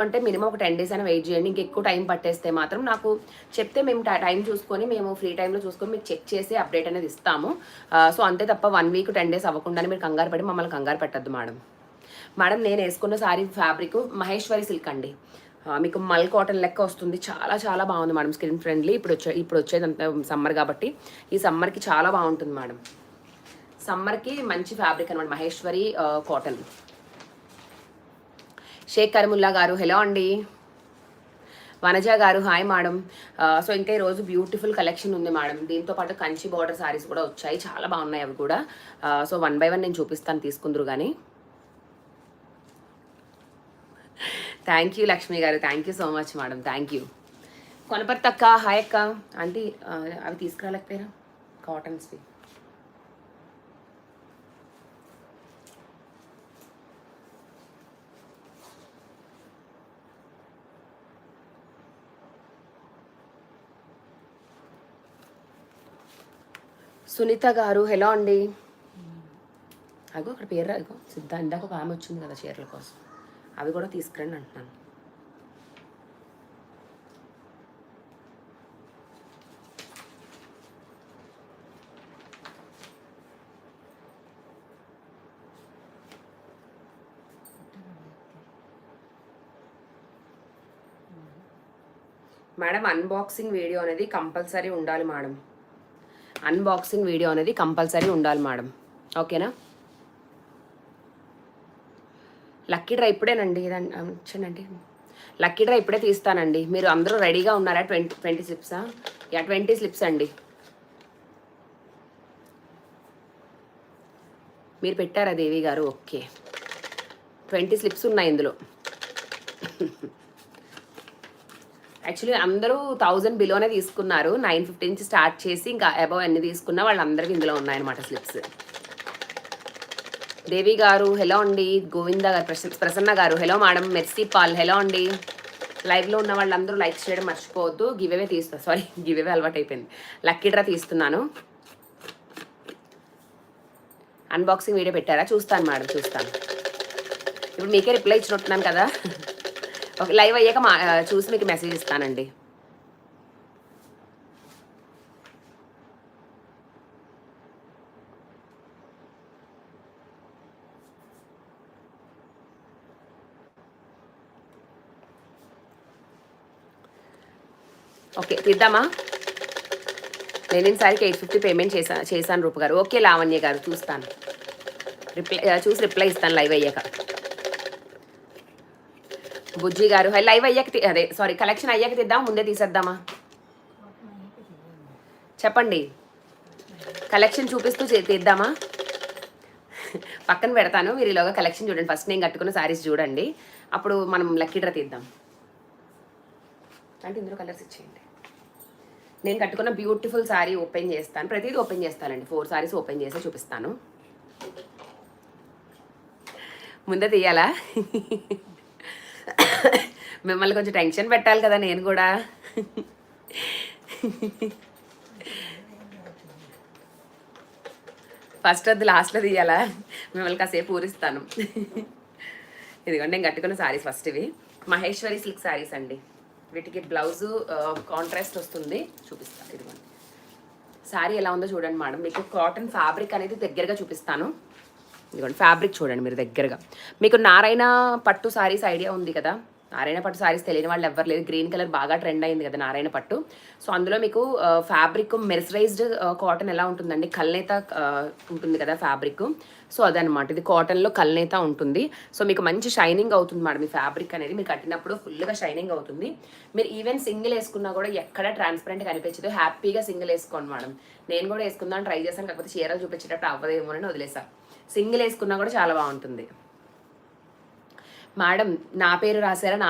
అంటే మినిమం ఒక 10 డేస్ అయినా వెయిట్ చేయండి. ఇంకెక్కువ టైం పట్టేస్తే మాత్రం నాకు చెప్తే మేము టైం చూసుకొని మేము ఫ్రీ టైంలో చూసుకొని మీకు చెక్ చేసి అప్డేట్ అనేది ఇస్తాము. సో అంతే తప్ప 1 వీక్ 10 డేస్ అవ్వకుండానే మీరు కంగారు పడి మమ్మల్ని కంగారు పెట్టద్దు మేడం. మేడం నేను వేసుకున్న శారీ ఫ్యాబ్రిక్ మహేశ్వరి సిల్క్ అండి. మీకు మల్ కాటన్ లెక్క వస్తుంది. చాలా చాలా బాగుంది మేడం. Skin friendly. ఇప్పుడు వచ్చేదంతా సమ్మర్ కాబట్టి ఈ సమ్మర్కి చాలా బాగుంటుంది మేడం. సమ్మర్కి మంచి ఫ్యాబ్రిక్ అనమాట మహేశ్వరి కాటన్. షేక్ కరీముల్లా గారు హలో అండి. వనజ గారు హాయ్ మేడం. సో ఇంకా ఈరోజు బ్యూటిఫుల్ కలెక్షన్ ఉంది మేడం. దీంతో పాటు కంచి బార్డర్ సారీస్ కూడా వచ్చాయి. చాలా బాగున్నాయి అవి కూడా. సో 1 by 1 నేను చూపిస్తాను, తీసుకుందరు కానీ. Thank you Lakshmi garu, thank you so much madam, thank you. Konaparthi అక్క హాయ్ అక్క. ఆంటీ అవి తీసుకురాలేకపోయారా కాటన్స్వి? సునీత గారు హలో అండి. అగో అక్కడ పేరు అగో సిద్ధ ఇందాక ఒక ఆమె వచ్చింది కదా చీరల కోసం, అవి కూడా తీసుకురండి అంటున్నాను. మేడం అన్బాక్సింగ్ వీడియో అనేది కంపల్సరీ ఉండాలి మేడం. అన్బాక్సింగ్ వీడియో అనేది కంపల్సరీ ఉండాలి మేడం, ఓకేనా? లక్కీ డ్రా ఇప్పుడేనండి, వచ్చానండి. లక్కీ డ్రా ఇప్పుడే తీస్తానండి. మీరు అందరూ రెడీగా ఉన్నారా? 20 స్లిప్సా? యా 20 స్లిప్స్ అండి. మీరు పెట్టారా దేవి గారు? ఓకే, 20 స్లిప్స్ ఉన్నాయి ఇందులో. యాక్చువల్లీ అందరూ 1000 బిలోనే తీసుకున్నారు. 950 నుంచి స్టార్ట్ చేసి ఇంకా అబవ్ అన్ని తీసుకున్న వాళ్ళందరికీ ఇందులో ఉన్నాయన్నమాట స్లిప్స్. దేవి గారు హలో అండి. గోవింద గారు, ప్రసన్న గారు hello madam. Mercy Paul hello అండి. లైవ్లో ఉన్న వాళ్ళందరూ లైక్ చేయడం మర్చిపోవద్దు. గివ్ అవే అలవాటు అయిపోయింది. లక్కీ డ్రా తీస్తున్నాను. అన్బాక్సింగ్ వీడియో పెట్టారా? చూస్తాను మేడం, చూస్తాను. ఇప్పుడు మీకే రిప్లై ఇచ్చినట్టున్నాను కదా. ఓకే, లైవ్ అయ్యాక చూసి మీకు మెసేజ్ ఇస్తానండి. ఓకే తీద్దామా? నేను సారికి 850 పేమెంట్ చేశాను రూప గారు. ఓకే లావణ్య గారు, చూస్తాను, చూసి రిప్లై ఇస్తాను లైవ్ అయ్యాక. బుజ్జి గారు లైవ్ అయ్యాక అదే సారీ కలెక్షన్ అయ్యాక తీద్దాం, ముందే తీసేద్దామా? చెప్పండి. కలెక్షన్ చూపిస్తూ తీద్దామా? పక్కన పెడతాను, మీరు ఈలోగా కలెక్షన్ చూడండి. ఫస్ట్ నేను కట్టుకున్న శారీస్ చూడండి, అప్పుడు మనం లక్కీ డ్రా తీద్దాం. అంటే ఇందులో కలర్స్ ఇచ్చేయండి. నేను కట్టుకున్న బ్యూటిఫుల్ శారీ ఓపెన్ చేస్తాను. ప్రతిదీ ఓపెన్ చేస్తానండి. 4 శారీస్ ఓపెన్ చేసి చూపిస్తాను. ముందే తీయాలా? మిమ్మల్ని కొంచెం టెన్షన్ పెట్టాలి కదా నేను కూడా. ఫస్ట్ వద్దు, లాస్ట్లో తీయాలా? మిమ్మల్ని కాసేపు ఊరిస్తాను. ఇదిగోండి నేను కట్టుకున్న శారీస్ ఫస్ట్. ఇవి మహేశ్వరి సిల్క్ శారీస్ అండి. వీటికి బ్లౌజు కాంట్రాస్ట్ వస్తుంది, చూపిస్తాను. ఇదిగోండి శారీ ఎలా ఉందో చూడండి మేడం. మీకు కాటన్ ఫ్యాబ్రిక్ అనేది దగ్గరగా చూపిస్తాను. ఇదిగోండి ఫ్యాబ్రిక్ చూడండి మీరు దగ్గరగా. మీకు నారాయణ పట్టు శారీస్ ఐడియా ఉంది కదా? నారాయణ పట్టు శారీస్ తెలియని వాళ్ళు ఎవ్వరు లేదు. గ్రీన్ కలర్ బాగా ట్రెండ్ అయింది కదా నారాయణ పట్టు. సో అందులో మీకు ఫ్యాబ్రిక్ మెర్సరైజ్డ్ కాటన్ ఎలా ఉంటుందండి, కల్నేత ఉంటుంది కదా ఫ్యాబ్రిక్. సో అదనమాట, ఇది కాటన్లో కల్నేత ఉంటుంది. సో మీకు మంచి షైనింగ్ అవుతుంది మేడం ఈ ఫ్యాబ్రిక్ అనేది. మీరు కట్టినప్పుడు ఫుల్గా షైనింగ్ అవుతుంది. మీరు ఈవెన్ సింగిల్ వేసుకున్నా కూడా ఎక్కడ ట్రాన్స్పరెంట్ కనిపించదు. హ్యాపీగా సింగిల్ వేసుకోండి మేడం. నేను కూడా వేసుకుందాం ట్రై చేశాను, కాకపోతే చీరలు చూపించేటప్పుడు అవ్వదేమోనని వదిలేసా. సింగిల్ వేసుకున్నా కూడా చాలా బాగుంటుంది మేడం. నా పేరు రాశారని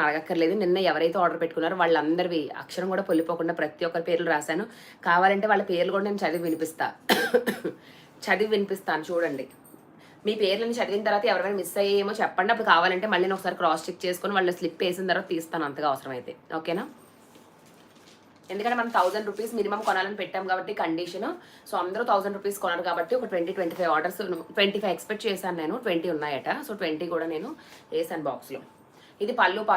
అడగక్కర్లేదు. నిన్న ఎవరైతే ఆర్డర్ పెట్టుకున్నారో వాళ్ళందరివి అక్షరం కూడా పొల్లిపోకుండా ప్రతి ఒక్కరి పేర్లు రాశాను. కావాలంటే వాళ్ళ పేర్లు కూడా నేను చదివి వినిపిస్తాను చూడండి. మీ పేర్లను చదివిన తర్వాత ఎవరైనా మిస్ అయ్యేమో చెప్పండి. అప్పుడు కావాలంటే మళ్ళీ నేను ఒకసారి క్రాస్ చెక్ చేసుకొని వాళ్ళు స్లిప్ వేసిన తర్వాత తీస్తాను అంతగా అవసరమైతే, ఓకేనా? ఎందుకంటే మనం 1000 రూపీస్ మినిమం కొనాలని పెట్టాం కాబట్టి కండిషన్. సో అందరూ 1000 రూపీస్ కొనరు కాబట్టి ఒక 20-25 ఆర్డర్స్, 25 ఎక్స్పెక్ట్ చేశాను నేను. 20 ఉన్నాయట. సో 20 కూడా నేను వేసాను బాక్స్లో. ఇది పళ్ళు